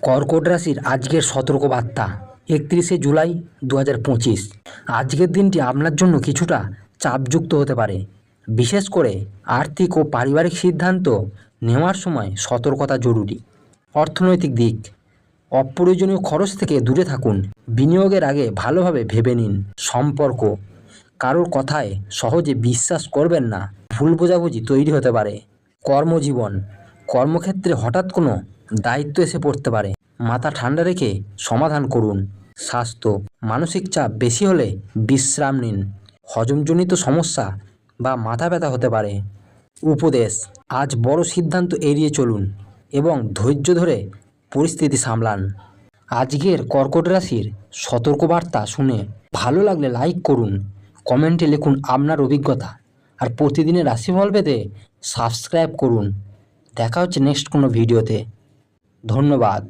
কর্কট রাশির আজকের সতর্কবার্তা 31শে জুলাই 2025। আজকের দিনটি আপনার জন্য কিছুটা চাপযুক্ত হতে পারে। বিশেষ করে আর্থিক ও পারিবারিক সিদ্ধান্ত নেওয়ার সময় সতর্কতা জরুরি। অর্থনৈতিক দিক, অপ্রয়োজনীয় খরচ থেকে দূরে থাকুন। বিনিয়োগের আগে ভালোভাবে ভেবে নিন। সম্পর্ক, কারোর কথায় সহজে বিশ্বাস করবেন না, ভুল বোঝাবুঝি তৈরি হতে পারে। কর্মজীবন, কর্মক্ষেত্রে হঠাৎ কোনো দায়িত্ব এসে পড়তে পারে, মাথা ঠান্ডা রেখে সমাধান করুন। স্বাস্থ্য, মানসিক চাপ বেশি হলে বিশ্রাম নিন, হজমজনিত সমস্যা বা মাথা ব্যথা হতে পারে। উপদেশ, আজ বড় সিদ্ধান্ত এড়িয়ে চলুন এবং ধৈর্য ধরে পরিস্থিতি সামলান। আজকের কর্কট রাশির সতর্কবার্তা শুনে ভালো লাগলে লাইক করুন, কমেন্টে লিখুন আপনার অভিজ্ঞতা, আর প্রতিদিনের রাশিফল পেতে সাবস্ক্রাইব করুন। দেখা হচ্ছে নেক্সট কোনো ভিডিওতে। ধন্যবাদ।